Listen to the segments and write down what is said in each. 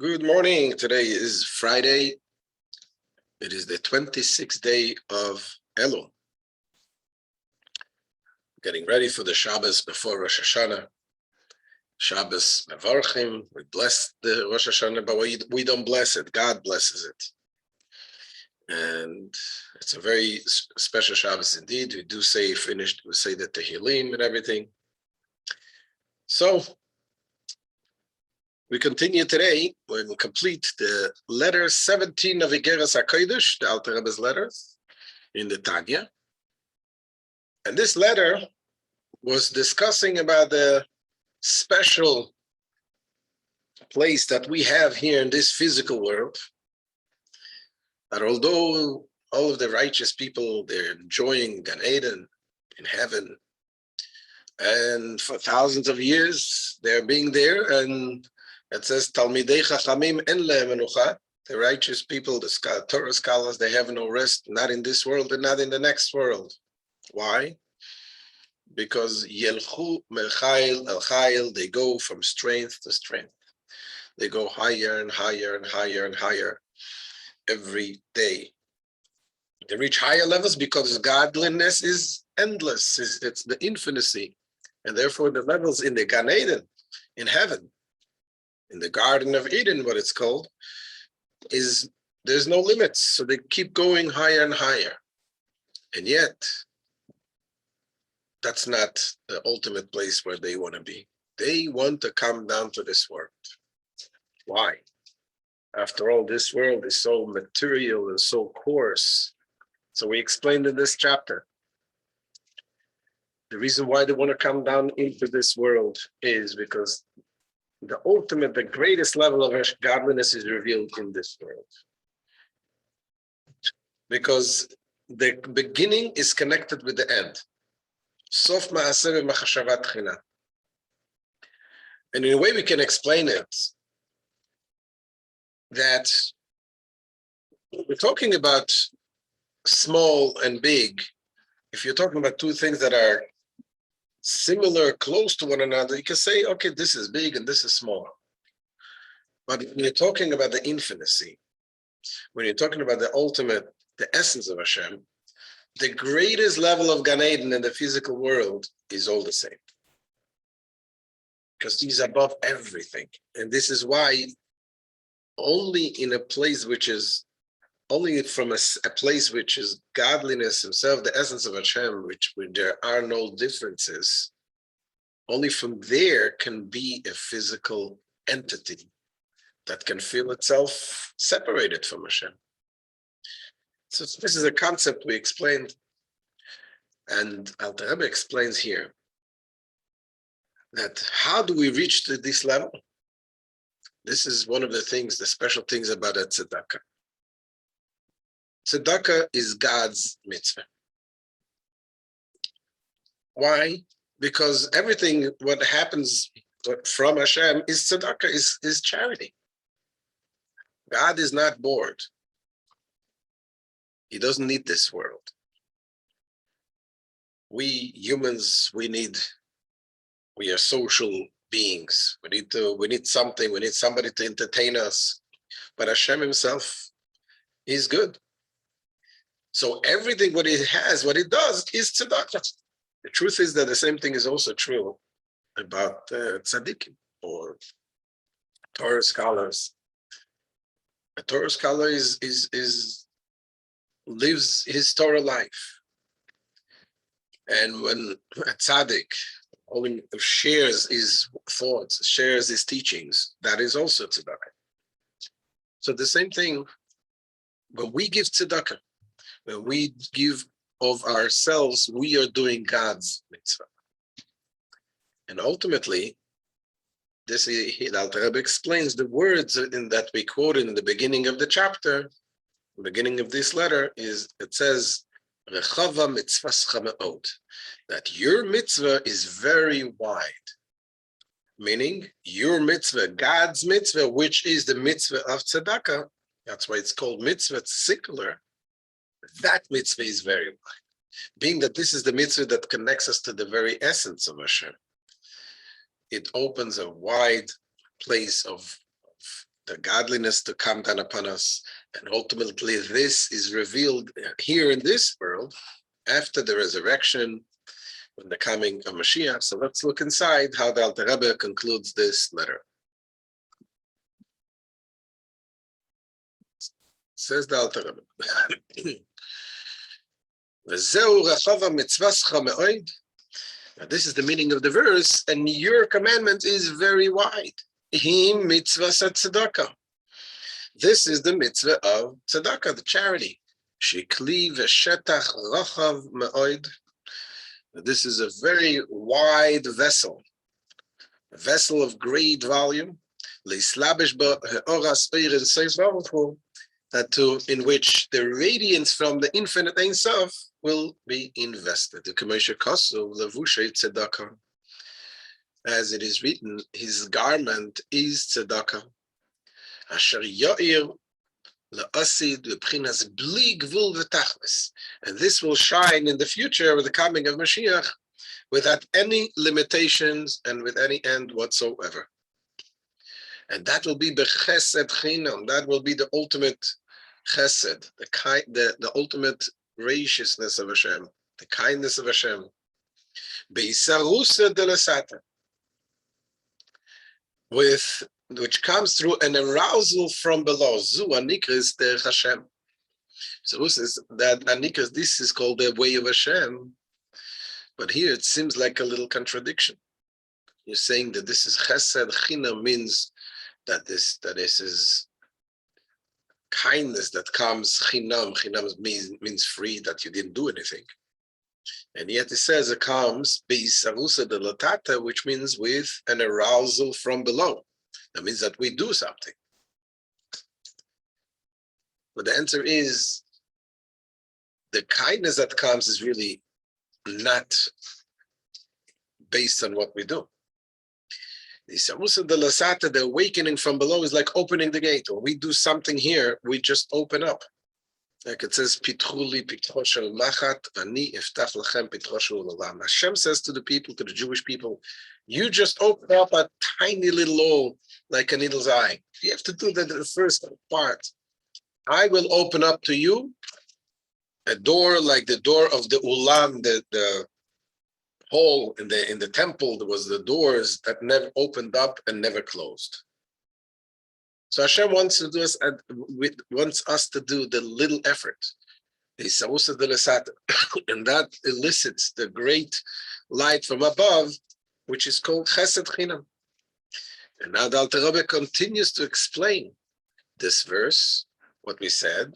Good morning. Today is Friday. It is the 26th day of Elul. Getting ready for the Shabbos before Rosh Hashanah. Shabbos Mevarchim. We bless the Rosh Hashanah, but we don't bless it. God blesses it. And it's a very special Shabbos indeed. We do say finished, we say the Tehillim and everything. So we continue today. We will complete the letter 17 of Igeret Hakodesh, the Alter Rebbe's letters in the Tanya. And this letter was discussing about the special place that we have here in this physical world. That although all of the righteous people, they're enjoying Gan Eden in heaven, and for thousands of years they're being there, and it says Talmidei Chachamim en lehem menucha. The righteous people, the Torah scholars, they have no rest, not in this world and not in the next world. Why? Because Yelchu Melchayil El Chayil, they go from strength to strength. They go higher and higher and higher and higher every day. They reach higher levels because godliness is endless. It's the infinity. And therefore the levels in the Gan Eden, in heaven, in the Garden of Eden, what it's called, is there's no limits. So they keep going higher and higher. And yet, that's not the ultimate place where they want to be. They want to come down to this world. Why? After all, this world is so material and so coarse. So we explained in this chapter, the reason why they want to come down into this world is because the ultimate, the greatest level of godliness is revealed in this world. Because the beginning is connected with the end. Sof ma'aseh v'machashavat china. And in a way we can explain it, that we're talking about small and big. If you're talking about two things that are similar, close to one another, you can say, okay, this is big and this is small. But when you're talking about the infinity, when you're talking about the ultimate, the essence of Hashem, the greatest level of Gan Eden in the physical world is all the same. Because he's above everything. And this is why only in a place which is, only from a place which is godliness himself, the essence of Hashem, where there are no differences, only from there can be a physical entity that can feel itself separated from Hashem. So this is a concept we explained, and Alter Rebbe explains here that how do we reach to this level? This is one of the things, the special things about a tzedakah. Tzedakah is God's mitzvah. Why? Because everything what happens from Hashem is tzedakah, is charity. God is not bored. He doesn't need this world. We humans, we are social beings. We need something, we need somebody to entertain us. But Hashem himself, he's good. So everything what he has, what he does is tzedakah. The truth is that the same thing is also true about tzaddikim or Torah scholars. A Torah scholar lives his Torah life. And when a tzaddik only shares his thoughts, shares his teachings, that is also tzedakah. So the same thing, when we give tzedakah, when we give of ourselves, we are doing God's mitzvah. And ultimately, this Alter Rebbe explains the words that we quoted in the beginning of the chapter, the beginning of this letter, it says, Rechava mitzvascha me'od, that your mitzvah is very wide. Meaning, your mitzvah, God's mitzvah, which is the mitzvah of tzedakah, that's why it's called mitzvah, it's singular. That mitzvah is very wide. Being that this is the mitzvah that connects us to the very essence of Hashem, it opens a wide place of the godliness to come down upon us. And ultimately, this is revealed here in this world after the resurrection, when the coming of Mashiach. So let's look inside how the Alter Rebbe concludes this letter. Says the Alter Rebbe. Now, this is the meaning of the verse, and your commandment is very wide. Him mitzvah tzedakah. This is the mitzvah of tzedakah, the charity. Shikli v'shetach rachav me'od. This is a very wide vessel, a vessel of great volume. Leislabish ba'oras oirin seis v'avuchu. In which the radiance from the infinite Ein Sof will be invested. As it is written, his garment is tzedakah. And this will shine in the future with the coming of Mashiach without any limitations and with any end whatsoever. And that will be b'chesed chinam. That will be the ultimate chesed, the ultimate graciousness of Hashem, the kindness of Hashem. Beisarusa de lasata, which comes through an arousal from below. Zu anikris de Hashem. So is that anikris, this is called the way of Hashem. But here it seems like a little contradiction. You're saying that this is chesed chinam, means that this is kindness that comes chinam. Chinam means free, that you didn't do anything. And yet it says it comes beisarusa de latata, which means with an arousal from below. That means that we do something. But the answer is the kindness that comes is really not based on what we do. The awakening from below is like opening the gate. When we do something here, we just open up. Like it says, Pitchuli pitcho shel machat, ani eftach lachem pitcho shel olam. Hashem says to the people, to the Jewish people, you just open up a tiny little hole, like a needle's eye. You have to do that in the first part. I will open up to you a door like the door of the ulam, the hole in the temple. There was the doors that never opened up and never closed. So Hashem wants us to do the little effort, and that elicits the great light from above, which is called Chesed Chinam. And now the Alter Rebbe continues to explain this verse, what we said,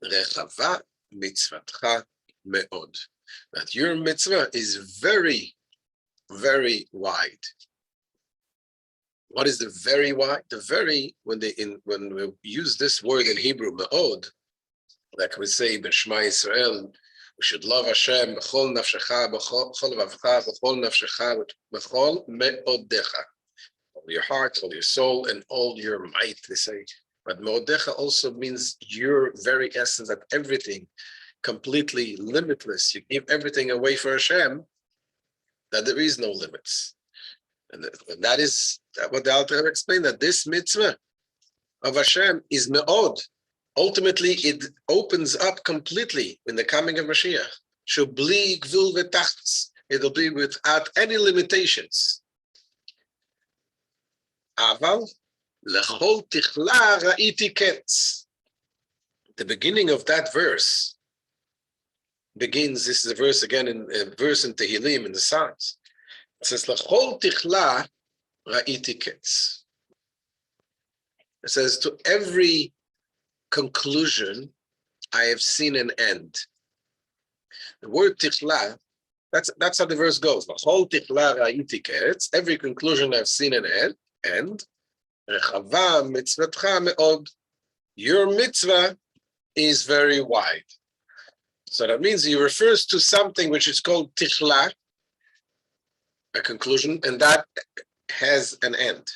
Rechava mitzvatcha me'od. That your mitzvah is very, very wide. What is the very wide? The very, when we use this word in Hebrew, me'od, like we say, b'Shema Yisrael, we should love Hashem, b'chol nafshecha, b'chol vavcha, b'chol nafshecha, b'chol me'odecha. All your heart, all your soul, and all your might, they say. But me'odecha also means your very essence, that everything, completely limitless. You give everything away for Hashem, that there is no limits. And that is what the Alter Rebbe explained, that this mitzvah of Hashem is me'od. Ultimately, it opens up completely in the coming of Mashiach. Shubli gvul v'tachas. It'll be without any limitations. Aval lechol tichla ra'iti ketz. The beginning of that verse begins, this is a verse again in a verse in Tehillim in the Psalms. It says, L'chol tichla ra'iti ketz. It says, to every conclusion, I have seen an end. The word tichla, that's how the verse goes. L'chol tichla ra'iti ketz. Every conclusion I've seen an end. Rechava mitzvatcha me'od. Your mitzvah is very wide. So that means he refers to something which is called tichla, a conclusion, and that has an end.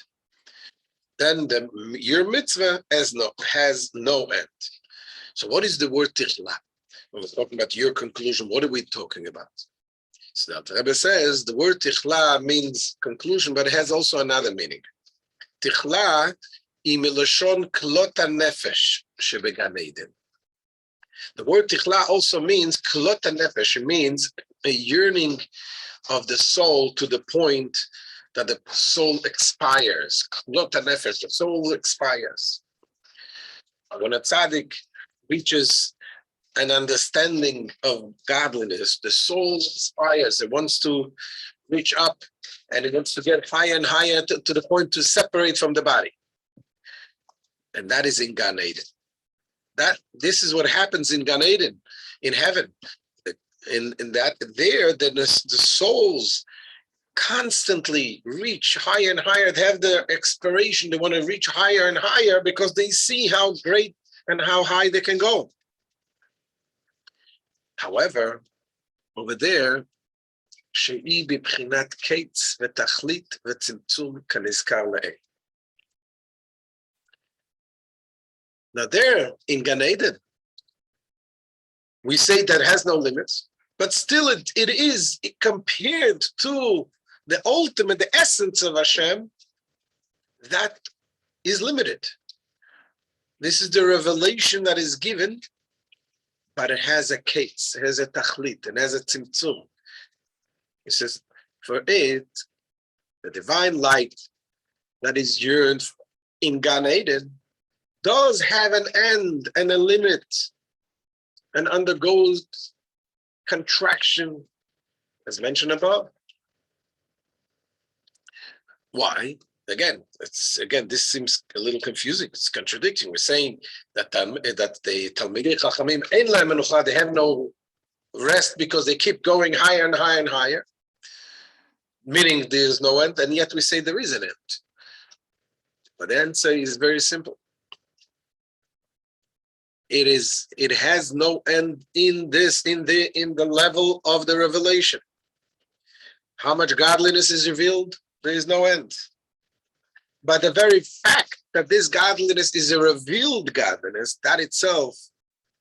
Then your mitzvah has no end. So what is the word tichla? When we're talking about your conclusion, what are we talking about? So the Rebbe says the word tichla means conclusion, but it has also another meaning. Tichla imilashon klot nefesh shebegan Eden. The word tichla also means klot nefesh. It means a yearning of the soul to the point that the soul expires. Klot nefesh, the soul expires. When a tzaddik reaches an understanding of godliness, the soul aspires. It wants to reach up, and it wants to get higher and higher to the point to separate from the body. And that is in Gan Eden. This is what happens in Gan Eden, in heaven. In that there, then the souls constantly reach higher and higher. They have the expiration. They want to reach higher and higher because they see how great and how high they can go. However, over there, she'i bibchinat kates v'tachlit v'tzimtzum kanizkar la'eh. Now there, in Gan Eden, we say that it has no limits, but still it is compared to the ultimate, the essence of Hashem, that is limited. This is the revelation that is given, but it has a case, it has a tachlit, it has a tzimtzum. It says, for it, the divine light that is yearned in Gan Eden does have an end and a limit and undergoes contraction, as mentioned above. Why? This seems a little confusing. It's contradicting. We're saying that the Talmidei Chachamim ein lahem menucha, they have no rest because they keep going higher and higher and higher, meaning there is no end, and yet we say there is an end. But the answer is very simple. It has no end in the level of the revelation. How much godliness is revealed? There is no end. But the very fact that this godliness is a revealed godliness, that itself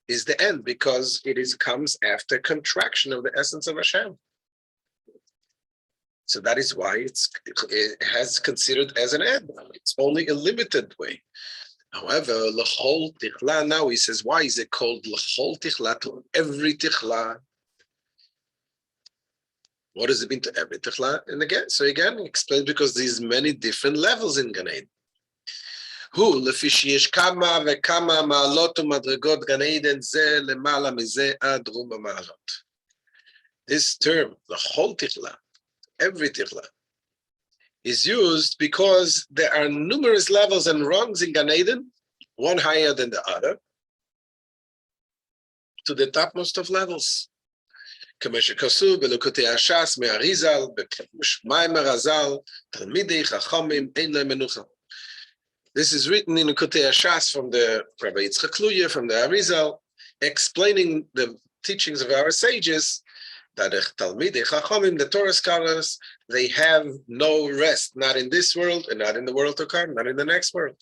is the end, because comes after contraction of the essence of Hashem. So that is why it has considered as an end. It's only a limited way. However, l'chol tichla, now he says, why is it called l'chol tichla, to every tichla? What does it mean to every tichla? And again, he explains, because there's many different levels in Gan Eden. Hu lefi sheyesh kama vekama ma'alot u'madregot Gan Eden ze lemala mize ad ruba ma'alot. This term, l'chol tichla, every tichla, is used because there are numerous levels and rungs in Gan Eden, one higher than the other, to the topmost of levels. This is written in Likutei Hashas from the Rabbi Yitzchak from the Arizal, explaining the teachings of our sages, that the Talmidei Chachamim, the Torah scholars, they have no rest, not in this world and not in the world to come, not in the next world.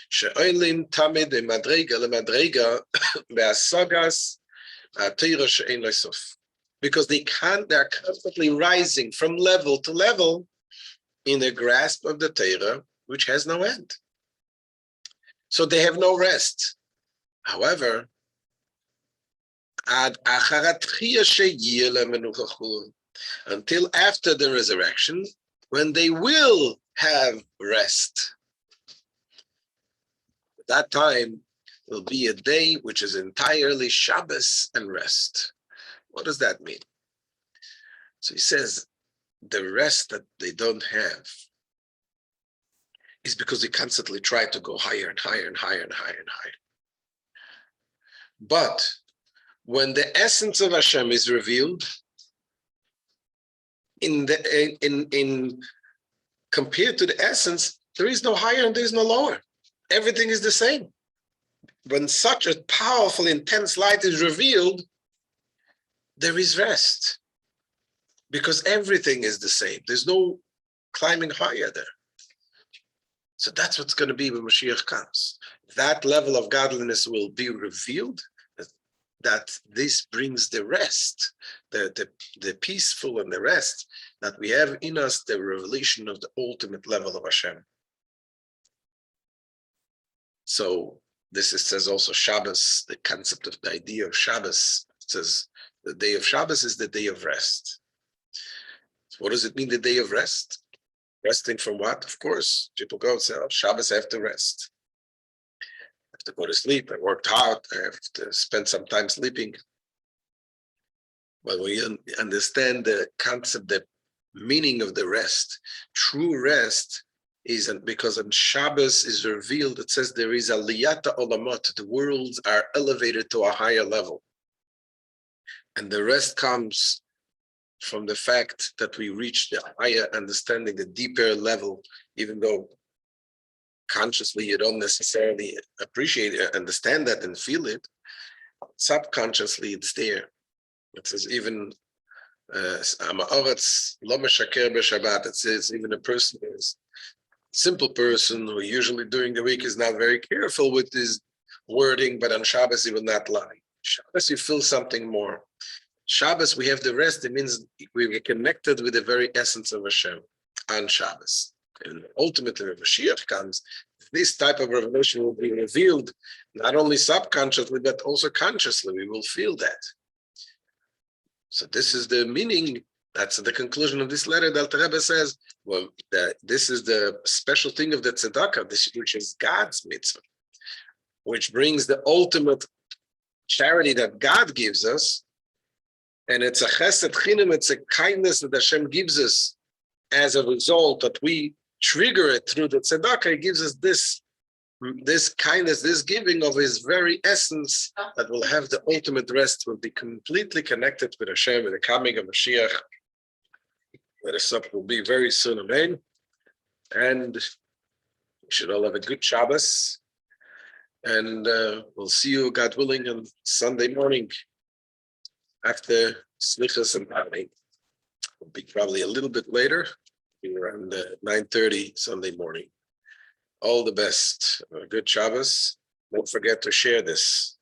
She'olim tamid madrega lemadrega be'asagas ha'Torah she'ein lo sof. Because they are constantly rising from level to level in the grasp of the Torah, which has no end. So they have no rest. However, until after the resurrection, when they will have rest. That time will be a day which is entirely Shabbos and rest. What does that mean? So he says the rest that they don't have is because they constantly try to go higher and higher and higher and higher and higher. But when the essence of Hashem is revealed, in compared to the essence, there is no higher and there is no lower. Everything is the same. When such a powerful, intense light is revealed, there is rest, because everything is the same. There's no climbing higher there. So that's what's going to be when Mashiach comes. That level of godliness will be revealed, that this brings the rest, the peaceful and the rest that we have in us, the revelation of the ultimate level of Hashem. So this says also Shabbos, the concept of the idea of Shabbos. It says the day of Shabbos is the day of rest. So what does it mean, the day of rest? Resting from what? Of course, people go and say, oh, Shabbos, I have to rest. I have to go to sleep. I worked hard. I have to spend some time sleeping. But when you understand the concept, the meaning of the rest, true rest is because on Shabbos is revealed, it says there is a liyata olamot, the worlds are elevated to a higher level. And the rest comes from the fact that we reach the higher understanding, the deeper level, even though consciously you don't necessarily appreciate it, understand that and feel it, subconsciously it's there. It says even Shabbat. It says even a person who is simple person who usually during the week is not very careful with his wording, but on Shabbos he will not lie. Shabbos you feel something more. Shabbos we have the rest. It means we get connected with the very essence of Hashem on Shabbos. And ultimately, when Mashiach comes, this type of revelation will be revealed not only subconsciously but also consciously. We will feel that. So this is the meaning. That's the conclusion of this letter. The Alter Rebbe says, well, this is the special thing of the tzedakah, which is God's mitzvah, which brings the ultimate charity that God gives us. And it's a chesed chinam, it's a kindness that Hashem gives us as a result that we trigger it through the tzedakah. He gives us this kindness, this giving of his very essence that will have the ultimate rest, will be completely connected with Hashem, with the coming of Mashiach, where the supper will be very soon, amen. And we should all have a good Shabbos. And we'll see you, God willing, on Sunday morning after Slichas and Parnei. It'll be probably a little bit later, around 9:30 Sunday morning. All the best. Good Shabbos. Don't forget to share this.